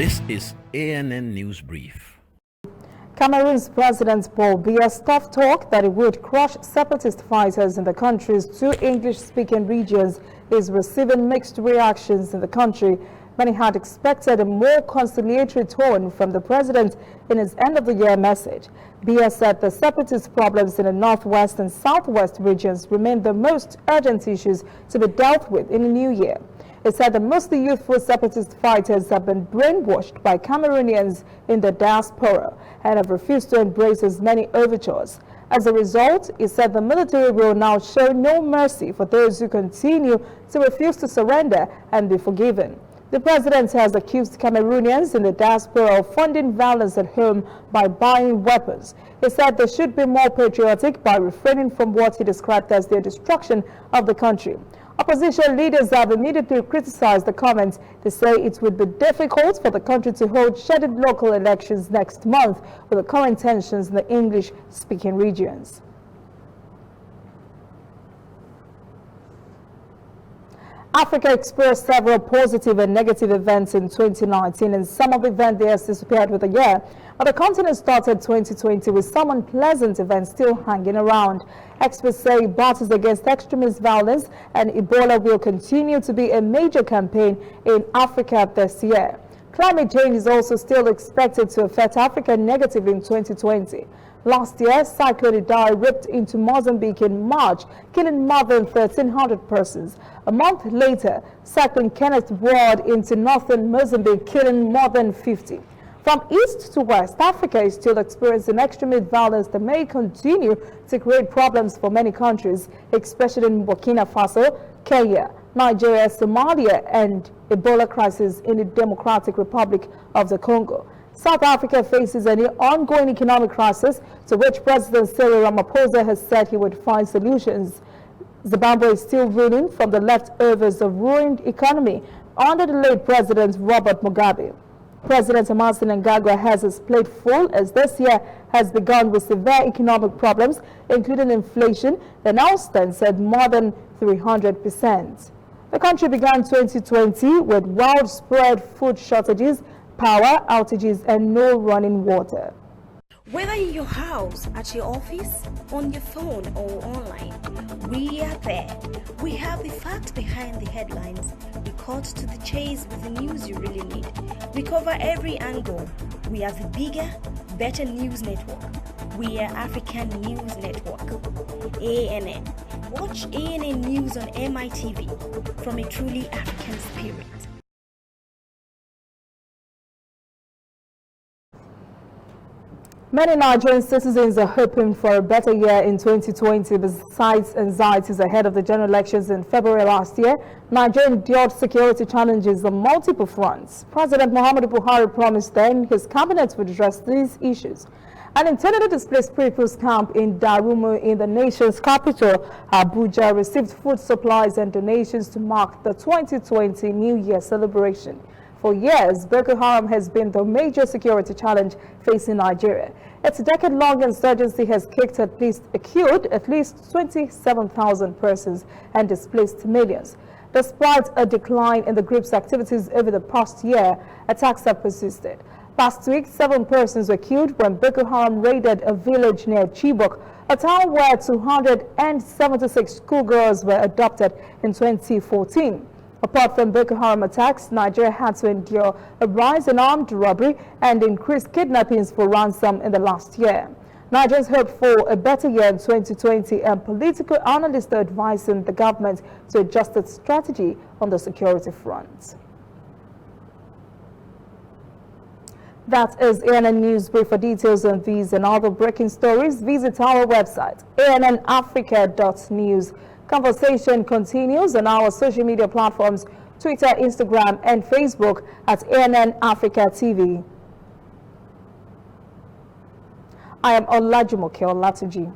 This is ANN News Brief. Cameroon's President Paul Biya's tough talk that he would crush separatist fighters in the country's two English-speaking regions is receiving mixed reactions in the country. Many had expected a more conciliatory tone from the president in his end-of-the-year message. Biya said the separatist problems in the northwest and southwest regions remain the most urgent issues to be dealt with in the new year. He said the mostly youthful separatist fighters have been brainwashed by Cameroonians in the diaspora and have refused to embrace his many overtures. As a result, he said the military will now show no mercy for those who continue to refuse to surrender and be forgiven. The president has accused Cameroonians in the diaspora of funding violence at home by buying weapons. He said they should be more patriotic by refraining from what he described as the destruction of the country. Opposition leaders have immediately criticized the comments. They say it would be difficult for the country to hold scheduled local elections next month with the current tensions in the English-speaking regions. Africa experienced several positive and negative events in 2019, and some of the events there disappeared with the year. But the continent started 2020 with some unpleasant events still hanging around. Experts say battles against extremist violence and Ebola will continue to be a major campaign in Africa this year. Climate change is also still expected to affect Africa negatively in 2020. Last year, Cyclone Idai ripped into Mozambique in March, killing more than 1,300 persons. A month later, Cyclone Kenneth roared into northern Mozambique, killing more than 50. From east to west, Africa is still experiencing extremist violence that may continue to create problems for many countries, especially in Burkina Faso, Kenya, Nigeria, Somalia, and Ebola crisis in the Democratic Republic of the Congo. South Africa faces an ongoing economic crisis to which President Cyril Ramaphosa has said he would find solutions. Zimbabwe is still reeling from the leftovers of ruined economy under the late President Robert Mugabe. President Emmerson Mnangagwa has his plate full as this year has begun with severe economic problems, including inflation that now stands at more than 300%. The country began 2020 with widespread food shortages, power outages, and no running water. Whether in your house, at your office, on your phone or online, we are there. We have the facts behind the headlines. We cut to the chase with the news you really need. We cover every angle. We are the bigger, better news network. We are African News Network. ANN. Watch ANN News on MITV from a truly African spirit. Many Nigerian citizens are hoping for a better year in 2020. Besides anxieties ahead of the general elections in February last year, Nigeria endured security challenges on multiple fronts. President Muhammadu Buhari promised then his cabinet would address these issues. An internally displaced people's camp in Darumu in the nation's capital, Abuja, received food supplies and donations to mark the 2020 New Year celebration. For years, Boko Haram has been the major security challenge facing Nigeria. Its decade-long insurgency has killed at least 27,000 persons and displaced millions. Despite a decline in the group's activities over the past year, attacks have persisted. Last week, 7 persons were killed when Boko Haram raided a village near Chibok, a town where 276 schoolgirls were adopted in 2014. Apart from Boko Haram attacks, Nigeria had to endure a rise in armed robbery and increased kidnappings for ransom in the last year. Nigerians hope for a better year in 2020, and political analysts are advising the government to adjust its strategy on the security front. That is ANN News Brief. For details on these and other breaking stories, visit our website, annafrica.news. Conversation continues on our social media platforms, Twitter, Instagram, and Facebook at ANN Africa TV. I am Olajumoke Olatuji.